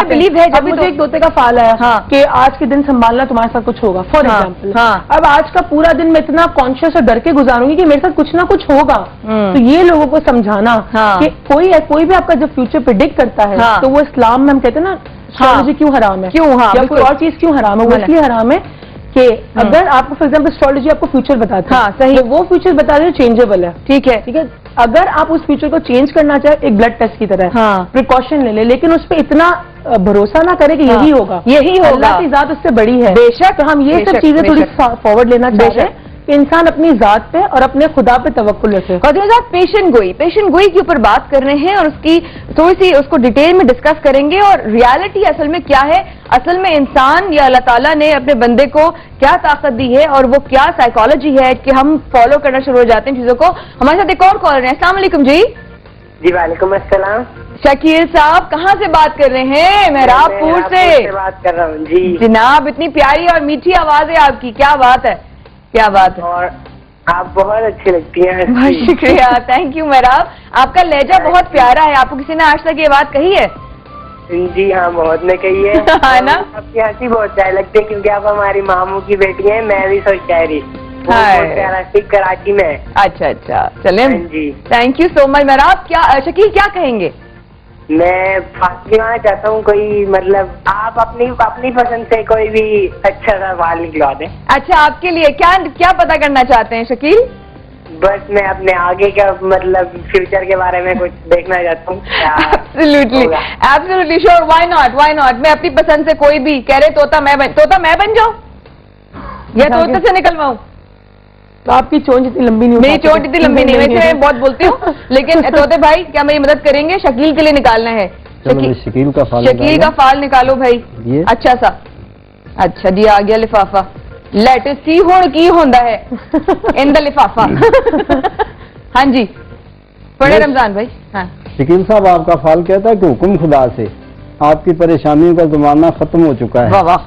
Believe है जब मुझे एक तोते का फाल आया कि आज के दिन संभालना तुम्हारे साथ कुछ होगा, फॉर एग्जाम्पल। अब आज का पूरा दिन मैं इतना कॉन्शियस और डर के गुजारूंगी कि मेरे साथ कुछ ना कुछ होगा। तो ये लोगों को समझाना कि कोई भी आपका जब फ्यूचर प्रिडिक्ट करता है तो वो इस्लाम में हम कहते हैं ना एस्ट्रोलॉजी क्यों हराम है, क्यों या कोई और चीज क्यों हराम है, वो इसलिए हराम है कि अगर आपको फॉर एग्जाम्पल एस्ट्रोलॉजी आपको फ्यूचर बताती है, सही, वो फ्यूचर बता रहे चेंजेबल है, ठीक है। अगर आप उस फ्यूचर को चेंज करना चाहे एक ब्लड टेस्ट की तरह प्रिकॉशन ले ले, लेकिन उस पर इतना भरोसा ना करे कि यही होगा, अल्लाह की जात उससे बड़ी है। बेशक, तो हम ये सब चीजें थोड़ी फॉरवर्ड लेना चाहते हैं कि इंसान अपनी जात पे और अपने खुदा पे तवक्कुल रखे। पेशेंट गोई के ऊपर बात कर रहे हैं और उसकी थोड़ी सी उसको डिटेल में डिस्कस करेंगे और रियलिटी असल में क्या है, असल में इंसान या अल्लाह ताला ने अपने बंदे को क्या ताकत दी है और वो क्या साइकोलॉजी है कि हम फॉलो करना शुरू हो जाते हैं चीजों को। हमारे साथ एक और कॉलर है। अस्सलाम वालेकुम जी। जी वालेकुम अस्सलाम। शकील साहब कहाँ से बात कर रहे हैं? मेहराबपुर से बात कर रहा हूँ जी। जनाब इतनी प्यारी और मीठी आवाज है आपकी, क्या बात है, क्या बात है। और आप बहुत अच्छी लगती हैं। बहुत शुक्रिया, थैंक यू मेहराब। आपका लहजा बहुत प्यारा है। आपको किसी ने आज तक ये बात कही है? जी हाँ, बहुत ने कही है। है ना? आपकी हंसी बहुत प्यारी लगती है क्योंकि आप हमारी मामू की बेटी हैं। मैं भी सोच शायरी कराची में। अच्छा अच्छा, चले जी, थैंक यू सो मच मेहराब। क्या शकील क्या कहेंगे? मैं फांसी दिलाना चाहता हूँ कोई, मतलब आप अपनी पसंद से कोई भी अच्छा सा वाल निकलवा दें। अच्छा, आपके लिए क्या पता करना चाहते हैं शकील? बस मैं अपने आगे का मतलब फ्यूचर के बारे में कुछ देखना चाहता हूँ। Absolutely sure, why not. मैं अपनी पसंद से कोई भी कह रहे तोता मैं बन जाऊं या तोते से निकलवाऊं? तो आपकी चोंच इतनी लंबी नहीं, मेरी चोंच इतनी लंबी नहीं, वैसे मैं बहुत बोलती हूँ लेकिन तोते भाई क्या मेरी मदद करेंगे? शकील के लिए निकालना है। शकील का फाल निकालो भाई। अच्छा सा, अच्छा जी, आ गया लिफाफा। लेट सी हुण की होंदा है इन द लिफाफा। हाँ जी, पढ़े रमजान भाई। हाँ शकील साहब, आपका फाल कहता है कि हुक्म खुदा से आपकी परेशानियों का जमाना खत्म हो चुका है। वाह वाह।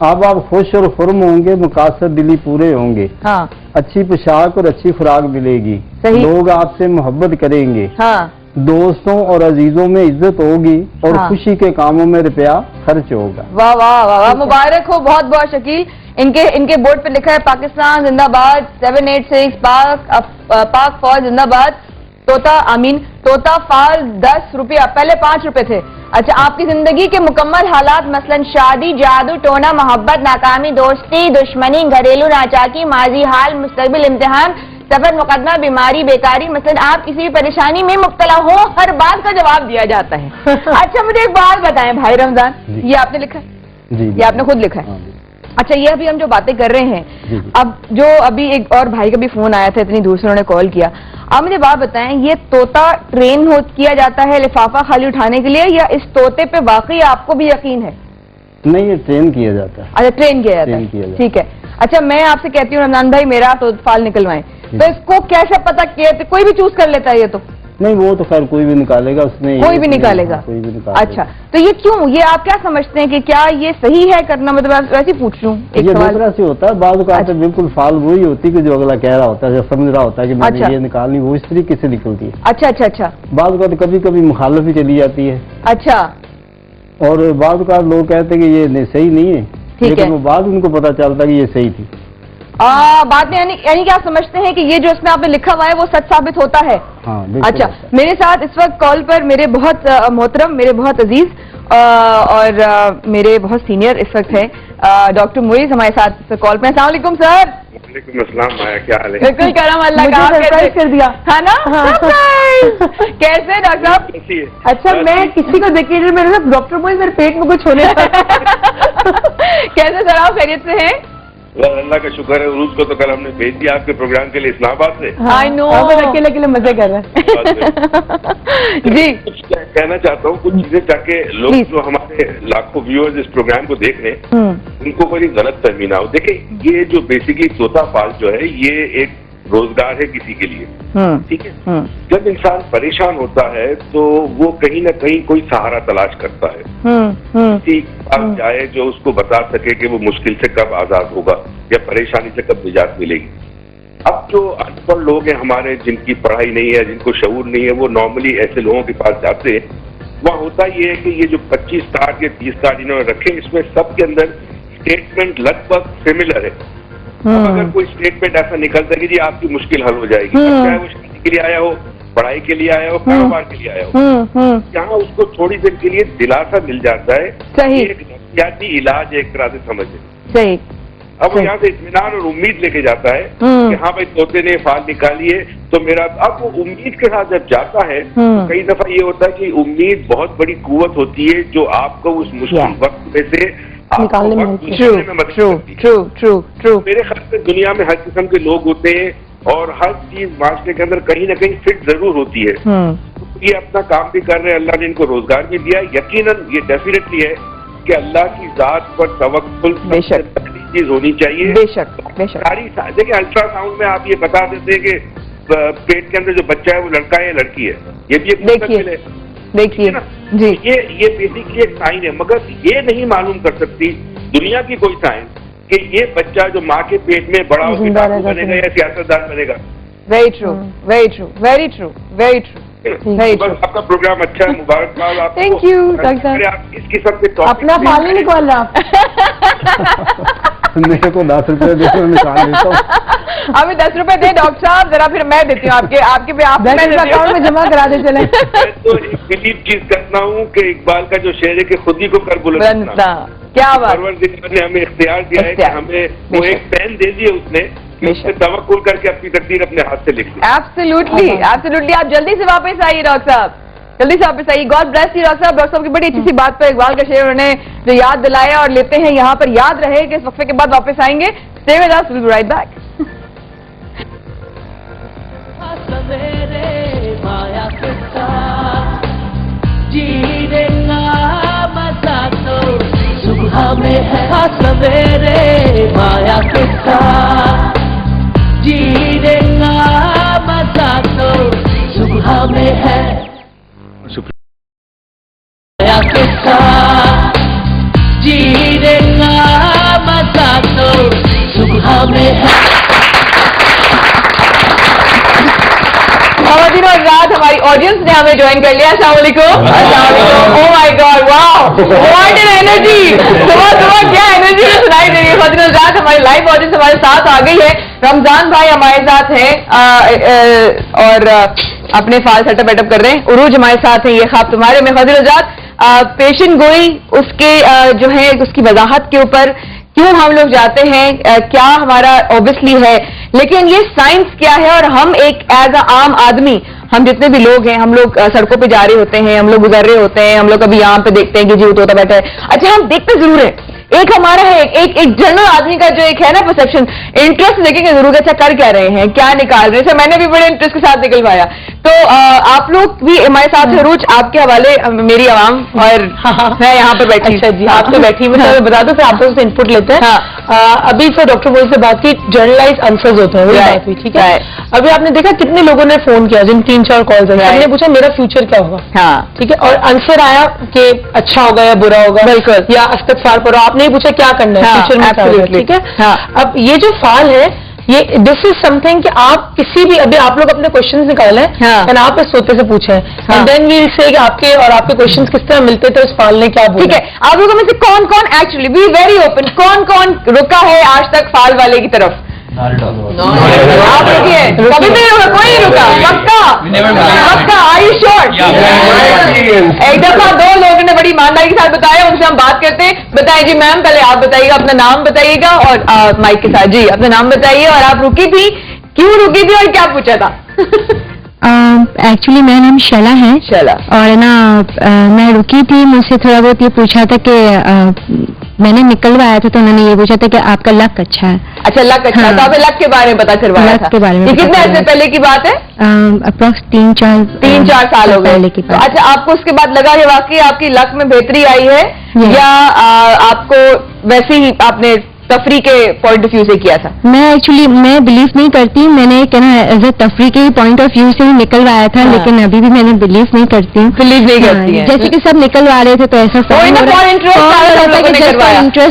अब आप खुश और खुर्म होंगे, मुकासद दिली पूरे होंगे। हाँ। अच्छी पोशाक और अच्छी खुराक मिलेगी। सही। लोग आपसे मोहब्बत करेंगे। हाँ। दोस्तों और अजीजों में इज्जत होगी और हाँ। खुशी के कामों में रुपया खर्च होगा। वाह वाह वाह वाह, मुबारक हो बहुत बहुत शकील। इनके बोर्ड पे लिखा है पाकिस्तान जिंदाबाद, 786 पाक फौज जिंदाबाद। तोता आमीन। तोता फाल 10 रुपया, पहले 5 रुपए थे। अच्छा, आपकी जिंदगी के मुकम्मल हालात मसलन शादी, जादू टोना, मोहब्बत, नाकामी, दोस्ती, दुश्मनी, घरेलू नाचाकी, माजी हाल, मुस्तकबिल इम्तिहान, सफर, मुकदमा, बीमारी, बेकारी, मसलन आप किसी भी परेशानी में मुब्तला हो, हर बात का जवाब दिया जाता है। अच्छा, मुझे एक बात बताएं भाई रमजान, ये आपने लिखा है? जी, ये आपने खुद लिखा है? अच्छा, ये अभी हम जो बातें कर रहे हैं, अब जो अभी एक और भाई का भी फोन आया था, इतनी दूर से उन्होंने कॉल किया। आप मुझे बात बताएं, ये तोता ट्रेन किया जाता है लिफाफा खाली उठाने के लिए, या इस तोते पे वाकई आपको भी यकीन है? नहीं, ये ट्रेन किया जाता है। अच्छा, ट्रेन किया जाता है, ठीक है। अच्छा, मैं आपसे कहती हूँ रमजान भाई, मेरा तो फाल निकलवाएं, तो इसको कैसे पता किया? कोई भी चूज कर लेता है ये? तो नहीं, वो तो खैर कोई भी निकालेगा, उसने कोई भी निकालेगा। अच्छा, तो ये क्यों, ये आप क्या समझते हैं कि क्या ये सही है करना? मतलब वैसे ही पूछ लूं एक सवाल। दूसरा से होता है बाद का। अच्छा। बिल्कुल फाल वही होती है कि जो अगला कह रहा होता है, जो समझ रहा होता है कि मैंने ये निकालनी, वो इस तरीके से निकलती है। अच्छा अच्छा अच्छा। बाद का तो कभी कभी मुखालफ भी चली जाती है। अच्छा। और बाद का लोग कहते हैं कि ये सही नहीं है, लेकिन वो बाद उनको पता चलता है कि ये सही थी। बात में यानी क्या समझते हैं कि ये जो इसमें आपने लिखा हुआ है वो सच साबित होता है? हाँ, अच्छा, मेरे साथ इस वक्त कॉल पर मेरे बहुत मोहतरम, मेरे बहुत अजीज और मेरे बहुत सीनियर इस वक्त है डॉक्टर मुईज हमारे साथ कॉल पे। अस्सलाम वालेकुम सर। वालेकुम अस्सलाम, माया क्या हाल है? बिल्कुल करम अल्लाह का, सरप्राइज कर दिया है ना? कैसे डॉक्टर साहब? अच्छा, मैं किसी को देख के मेरे डॉक्टर मुईज मेरे पेट में कुछ होने कैसे सर, आप खैरियत से हैं? अल्लाह का शुक्र है। उरूज को तो कल हमने भेज दिया आपके प्रोग्राम के लिए इस्लामाबाद से। आई नो, अकेले अकेले मजे कर रहे हैं जी। कुछ कहना चाहता हूँ, कुछ चीजें ताकि लोग जो हमारे लाखों व्यूअर्स इस प्रोग्राम को देख रहे हैं उनको कोई गलत फहमी ना हो। देखिए, ये जो बेसिकली तोता फाल जो है, ये एक रोजगार है किसी के लिए, ठीक है। जब इंसान परेशान होता है तो वो कहीं ना कहीं कोई सहारा तलाश करता है, किसी पास जाए जो उसको बता सके कि वो मुश्किल से कब आजाद होगा या परेशानी से कब निजात मिलेगी। अब जो अनपढ़ लोग हैं हमारे, जिनकी पढ़ाई नहीं है, जिनको शऊर नहीं है, वो नॉर्मली ऐसे लोगों के पास जाते हैं, वहाँ होता ये है कि ये जो 25 कार्ड या 30 कार्ड इन्होंने रखे, इसमें सबके अंदर स्टेटमेंट लगभग सिमिलर है। अब अगर कोई स्टेटमेंट ऐसा निकलता है कि जी आपकी मुश्किल हल हो जाएगी, चाहे वो शादी के लिए आया हो, पढ़ाई के लिए आया हो, कारोबार के लिए आया हो, जहाँ उसको थोड़ी देर के लिए दिलासा मिल जाता है। सही। एक नफ्सियाती इलाज एक तरह से समझे। सही। अब वो यहाँ से इत्मीनान और उम्मीद लेके जाता है कि हाँ भाई तोते ने फाल निकाली है तो मेरा, अब वो उम्मीद के साथ जब जाता है तो कई दफा ये होता है कि उम्मीद बहुत बड़ी कुव्वत होती है जो आपको उस मुश्किल वक्त में से निकालने में मदद करती है। मेरे ख्याल से दुनिया में हर किस्म के लोग होते हैं और हर चीज माशरे के अंदर कहीं ना कहीं फिट जरूर होती है। ये अपना काम भी कर रहे हैं, अल्लाह ने इनको रोजगार भी दिया है। यकीनन ये डेफिनेटली है कि अल्लाह की जात पर तवक्कुल सबसे चीज होनी चाहिए। बेशक बेशक। सारी देखिए अल्ट्रासाउंड में आप ये बता देते हैं कि पेट के अंदर जो बच्चा है वो लड़का है या लड़की है, ये भी एक देखिए जी, ये बेसिकली एक साइन है, मगर ये नहीं मालूम कर सकती दुनिया की कोई साइंस कि ये बच्चा जो माँ के पेट में बड़ा होकर डाकू बनेगा या सियासतदान बनेगा। Very true, very true, very true, very true. बस आपका प्रोग्राम अच्छा है, मुबारकबाद आपको। थैंक यू डॉक्टर साहब। आप इस किस्म के टॉपिक अपना फाल नहीं निकाल रहा। मेरे को 10 रुपए दे, मैं निकाल लेता हूँ। अभी 10 रुपए दे डॉक्टर साहब, जरा फिर मैं देती हूँ आपके पे आप अकाउंट में जमा करा दे चले। मैं तो एक बिलीव चीज करता हूँ कि इकबाल का जो शेर है कि खुद ही को कर बुलंद। क्या बात। परवरदिगार ने हमें इख्तियार दिया है कि हमें वो एक पेन दे दिए उसने कि उससे तवक्कुल करके अपनी तकदीर अपने हाथ से लिख ली। Absolutely absolutely. आप जल्दी से वापस आइए डॉक्टर साहब, जल्दी से वापस आइए। गॉड ब्लेस यू डॉक्टर साहब। डॉक्टर साहब की बड़ी अच्छी सी बात पर इकबाल का शेर उन्होंने जो याद दिलाया और लेते हैं यहाँ पर, याद रहे कि इस वक्फे के बाद वापस आएंगे। Stay with us, will be right back. में है सवेरे माया किस्सा, जीने का मजा तो सुबह में है माया किस्सा, जीने का मजा तो सुबह में है। और रात हमारी ऑडियंस ने हमें ज्वाइन कर लिया। अस्सलाम वालेकुम। Oh my God, wow what an energy. सुबह क्या एनर्जी सुनाई दे रही है। और रात हमारी लाइव ऑडियंस हमारे साथ आ गई है। रमजान भाई हमारे साथ हैं और अपने फाल सेटअप वेटअप कर रहे हैं। उरूज हमारे साथ है, ये ख्वाब तुम्हारे में फजील पेशेंट गोई उसके जो है उसकी वजाहत के ऊपर क्यों हम लोग जाते हैं, क्या हमारा ऑब्वियसली है, लेकिन ये साइंस क्या है। और हम एक एज अ आम आदमी, हम जितने भी लोग हैं, हम लोग सड़कों पे जा रहे होते हैं, हम लोग गुजर रहे होते हैं, हम लोग कभी यहाँ पे देखते हैं कि जी तोता बैठा है। अच्छा, हम देखते जरूर हैं। एक हमारा है एक जनरल आदमी का जो एक है ना परसेप्शन, इंटरेस्ट देखेंगे जरूर अच्छा कर क्या रहे हैं, क्या निकाल रहे हैं। मैंने भी बड़े इंटरेस्ट के साथ निकलवाया। तो आप लोग भी हमारे साथ है। रूज आपके हवाले मेरी आवाम और मैं यहाँ पर बैठी। अच्छा जी, आप तो बैठी। मैं बता दो फिर आप लोग से इनपुट लेते हैं। अभी से डॉक्टर मोइज से बात की, जनरलाइज आंसर्स होते हैं, वही बात हुई। ठीक है, अभी आपने देखा कितने लोगों ने फोन किया, जिन 3-4 कॉल्स हैं, हमने पूछा मेरा फ्यूचर क्या होगा। हाँ ठीक है, और आंसर आया कि अच्छा होगा या बुरा होगा, बिल्कुल, या इस्तगफार करो। आपने ही पूछा क्या करना है फ्यूचर में, क्या होगा। ठीक है, अब ये जो फाल है, ये दिस इज समथिंग कि आप किसी भी, अभी आप लोग अपने क्वेश्चंस निकालें एंड आप इस सोते से पूछें एंड देन वील से कि आपके और आपके क्वेश्चंस किस तरह मिलते थे, उस फाल ने क्या बोला। ठीक है, आप लोगों में से कौन कौन एक्चुअली बी वेरी ओपन, कौन कौन रुका है आज तक फाल वाले की तरफ? आप रुकिए, कभी नहीं रुका, कोई नहीं रुका, पक्का पक्का, आर यू श्योर? एक दफा 2 लोगों ने बड़ी ईमानदारी के साथ बताया, उनसे हम बात करते हैं। बताइए जी मैम, पहले आप बताइएगा, अपना नाम बताइएगा और माइक के साथ जी अपना नाम बताइए, और आप रुकी थी, क्यों रुकी थी और क्या पूछा था? एक्चुअली मेरा नाम शैला है। शैला। और ना मैं रुकी थी, मुझसे थोड़ा बहुत ये पूछा था कि मैंने निकलवाया था, तो उन्होंने ये पूछा था कि आपका लक अच्छा है। अच्छा, लक अच्छा। तो आपने लक के बारे में पता करवाया था? लक के बारे में। ये कितने अर्से पहले की बात है? अप्रोक्स 3-4 साल हो गए की बात। अच्छा, आपको उसके बाद लगा कि वाकई आपकी लक में बेहतरी आई है, या आपको वैसे ही आपने तफरी के पॉइंट ऑफ व्यू से किया था? मैं बिलीव नहीं करती, मैंने कहना एज ए तफरी के पॉइंट ऑफ व्यू से ही निकलवाया था। लेकिन अभी भी मैंने बिलीव नहीं करती हूँ। बिलीव नहीं करती है? जैसे कि सब निकलवा रहे थे तो ऐसा इंटरेस्ट।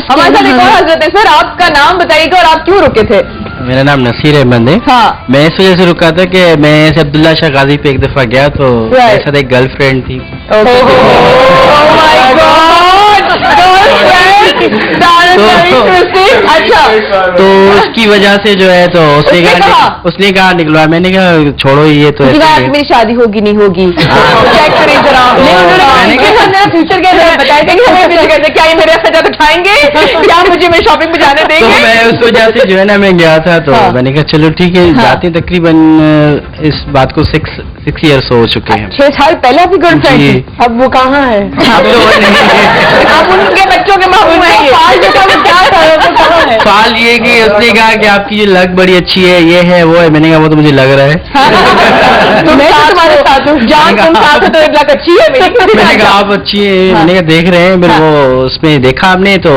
हमारे साथ एक और हजरत है। सर, आपका नाम बताइएगा और आप क्यों रुके थे? मेरा नाम नसीर अहमद है। हाँ। मैं इस वजह से रुका था कि मैं अब्दुल्ला शाह गाजी पे एक दफा गया, तो मेरे साथ एक गर्लफ्रेंड थी, अच्छा, तो उसकी वजह से जो है तो उसने कहा निकलवा, मैंने कहा छोड़ो ये तो मेरी शादी होगी नहीं होगी चेक करें जरा। फ्यूचर कैसे बताया कैसे, क्या ये मेरे खर्चा उठाएंगे, क्या मुझे मेरी शॉपिंग पे जाने देंगे? तो मैं उस वजह से जो है ना मैं गया था, तो मैंने कहा चलो ठीक है जाते, तकरीबन इस बात को 6 years हो चुके हैं। 6 साल पहले आपकी गर्लफ्रेंड थी, अब वो कहाँ है? आप उनके बच्चों के मामू हैं। सवाल ये कि उसने कहा कि आपकी ये लग बड़ी अच्छी है, ये है वो है, मैंने कहा वो तो मुझे लग रहा है। मैं तुम्हारे साथ हूँ, जान तुम साथ हो तो 1 लाख अच्छी है मेरी। मैंने कहा आप अच्छी है, मैंने कहा देख रहे हैं, फिर वो उसमें देखा आपने तो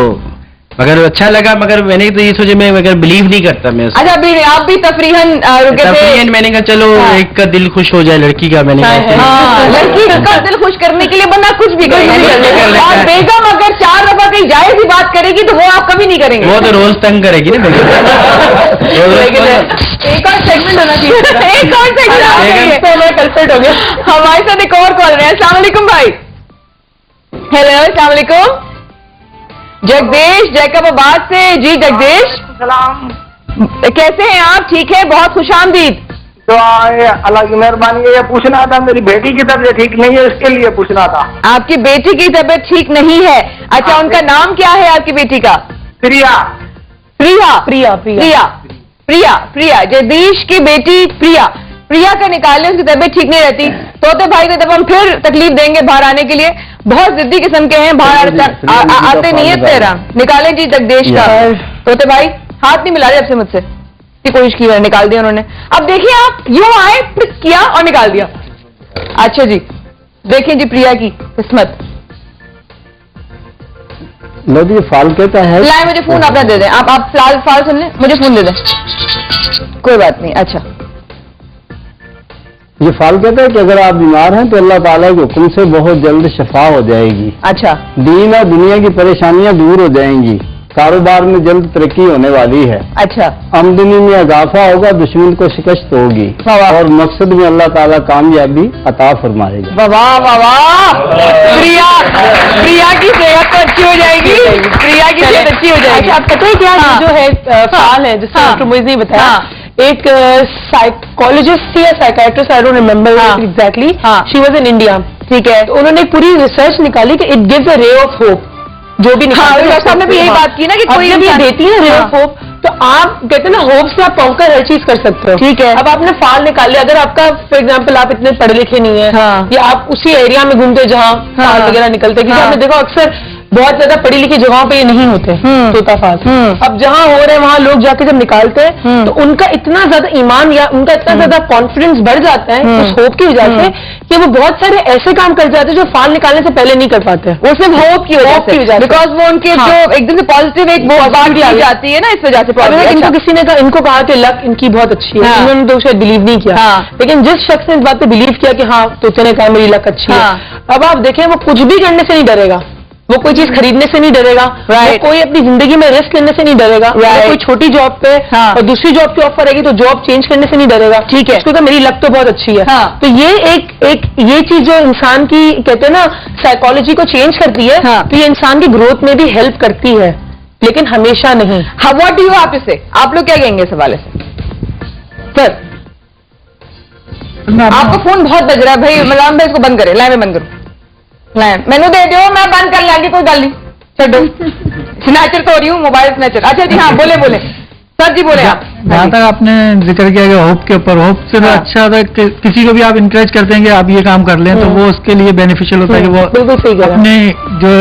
मगर अच्छा लगा, मगर मैंने तो ये सोचा, मैं मगर बिलीव नहीं करता मैं। अच्छा, अभी आप भी तफरीहन रुके थे? मैंने कहा चलो एक का दिल खुश हो जाए लड़की का, मैंने कहा लड़की का दिल खुश करने के लिए बंदा कुछ भी करेगा, और बेगम अगर 4 दफा कहीं जाए भी बात करेगी तो वो आप कभी नहीं करेंगे। वो तो रोज तंग करेगी ना। एक और सेगमेंट होना चाहिए, एक और सेगमेंट कंसल्ट हो गया। हमारे साथ एक और कॉल रहे हैं। अस्सलाम वालेकुम भाई। हेलो, अस्सलाम वालेकुम। जगदीश जैकबाबाद से। जी जगदीश, सलाम। कैसे हैं आप? ठीक है, बहुत खुशामदीद। तो अल्लाह की मेहरबानी है, ये पूछना था मेरी बेटी की तबीयत ठीक नहीं है, इसके लिए पूछना था। आपकी बेटी की तबीयत ठीक नहीं है? अच्छा, उनका नाम क्या है आपकी बेटी का? प्रिया। प्रिया प्रिया प्रिया प्रिया प्रिया जगदीश की बेटी प्रिया। प्रिया का निकालें, उसकी तबीयत ठीक नहीं रहती। तोते भाई को तब हम फिर तकलीफ देंगे बाहर आने के लिए, बहुत जिद्दी किस्म के हैं, बाहर आते नहीं है तेरा। निकालें जी जगदीश का। तोते भाई हाथ नहीं मिला रहे आपसे मुझसे, कोशिश की है, निकाल दिया उन्होंने। अब देखिए आप यूं आए, पिक किया और निकाल दिया। अच्छा जी, देखिए जी प्रिया की किस्मत। लो जी, फाल कहता है। लाए मुझे फोन अपना दे दें, आप फाल सुन लें, मुझे फोन दे दें, कोई बात नहीं। अच्छा, ये फाल कहता है कि अगर आप बीमार हैं तो अल्लाह ताला के हुक्म से बहुत जल्द शफा हो जाएगी। अच्छा, दीन और दुनिया की परेशानियां दूर हो जाएंगी, कारोबार में जल्द तरक्की होने वाली है। अच्छा, आमदनी में इजाफा होगा, दुश्मन को शिकस्त होगी और मकसद में अल्लाह ताला कामयाबी अता फरमाएगा। वाह वाह वाह। प्रिया की सेहत तो अच्छी हो जाएगी, प्रिया की सेहत अच्छी हो जाएगी। अच्छा, पता है क्या जो है फाल है जिससे डॉक्टर मुझे नहीं बताया, एक साइकोलॉजिस्ट थी या psychiatrist, I don't remember exactly, she was in India. ठीक है, तो उन्होंने पूरी रिसर्च निकाली कि it gives a ray of hope, जो भी हमने भी यही बात की ना कि कोई भी देती है रे ऑफ होप, तो आप कहते हैं ना होप से आप कॉन्कर हर चीज कर सकते हो। ठीक है, अब आपने फाल निकाल लिया, अगर आपका फॉर एग्जांपल आप इतने पढ़े लिखे नहीं है, या आप उसी एरिया में घूमते जहाँ फाल वगैरह निकलते, क्योंकि आपने देखो अक्सर बहुत ज्यादा पढ़ी लिखी जगहों पे ये नहीं होते तोता फाल। अब जहाँ हो रहे हैं वहाँ लोग जाके जब निकालते हैं तो उनका इतना ज्यादा ईमान या उनका इतना ज्यादा कॉन्फिडेंस बढ़ जाता है उस होप की वजह से कि वो बहुत सारे ऐसे काम कर जाते हैं जो फाल निकालने से पहले नहीं कर पाते। वो सिर्फ होप की वजह से, बिकॉज वो उनके जो एकदम से पॉजिटिव एक वो बात की जाती है ना, इस वजह से। इनको किसी ने इनको कहा कि लक इनकी बहुत अच्छी है, उन्होंने तो शायद बिलीव नहीं किया, लेकिन जिस शख्स ने इस बात पे बिलीव किया कि हाँ तोते ने कहा मेरी लक अच्छी है, अब आप देखें वो कुछ भी करने से नहीं डरेगा, वो कोई चीज खरीदने से नहीं डरेगा, वो कोई अपनी जिंदगी में रिस्क लेने से नहीं डरेगा, कोई छोटी जॉब पे और दूसरी जॉब की ऑफर आएगी तो जॉब चेंज करने से नहीं डरेगा। ठीक है, उसको तो मेरी लक तो बहुत अच्छी है। तो ये एक ये चीज जो इंसान की कहते हैं ना साइकोलॉजी को चेंज करती है, तो ये इंसान की ग्रोथ में भी हेल्प करती है, लेकिन हमेशा नहीं। What do you have to say? आप लोग क्या कहेंगे इस हवाले से? सर आपका फोन बहुत बज रहा है भाई, मलाम भाई इसको बंद करें, लाइन में बंद करो, मैनू दे दो, मैं बंद कर लागी, कोई गल नहीं, छोड़ो। स्नैचर तो हो रही हूँ, मोबाइल स्नैचर। अच्छा जी, हाँ बोले सर जी बोले आप। जहाँ तक आपने जिक्र किया कि होप के ऊपर, होप से तो अच्छा था कि किसी को भी आप इंकरेज करते हैं कि आप ये काम कर लें तो वो उसके लिए बेनिफिशियल होता है कि वो अपने जो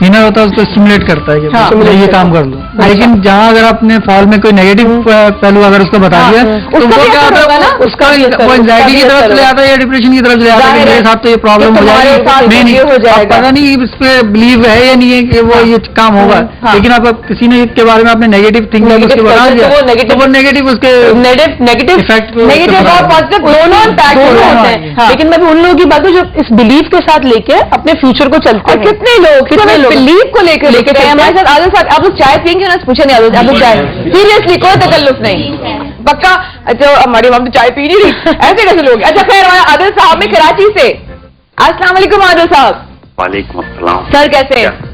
इनर होता है उसको स्टिमुलेट करता है कि मैं ये काम कर लूँ। लेकिन जहाँ अगर आपने फॉल में कोई नेगेटिव पहलू अगर उसको बता दिया तो वो क्या होता है, उसका वो एंजाइटी की तरफ चले जाता है या डिप्रेशन की तरफ चले जाता है कि मेरे साथ तो ये प्रॉब्लम हो जाएगी, मैं नहीं, पता नहीं इस पे बिलीव है या नहीं है कि वो ये काम होगा, लेकिन आप किसी ने के बारे में आपने नेगेटिव थिंकिंग उसके बता दिया तो वो नेगेटिव उसके नेगेटिव इफेक्ट दोनों इम्पैक्ट होते हैं। लेकिन मैं उन लोगों की बात हूँ जो इस बिलीव के साथ लेके अपने फ्यूचर को चलते हैं। कितने लोग बिलीव को लेकर हमारे साथ आदत साहब, आप लोग चाय पियेंगे ना? पूछे नहीं आदत, आप लोग चाय सीरियसली कोई तकल्लुफ नहीं पक्का? अच्छा हमारी मम तो चाय पी नहीं रही, ऐसे कैसे लोग? अच्छा खैर, हमारे आदिल साहब में कराची से, अस्सलाम वालेकुम आदिल साहब. वालेकुम अस्सलाम. सर कैसे?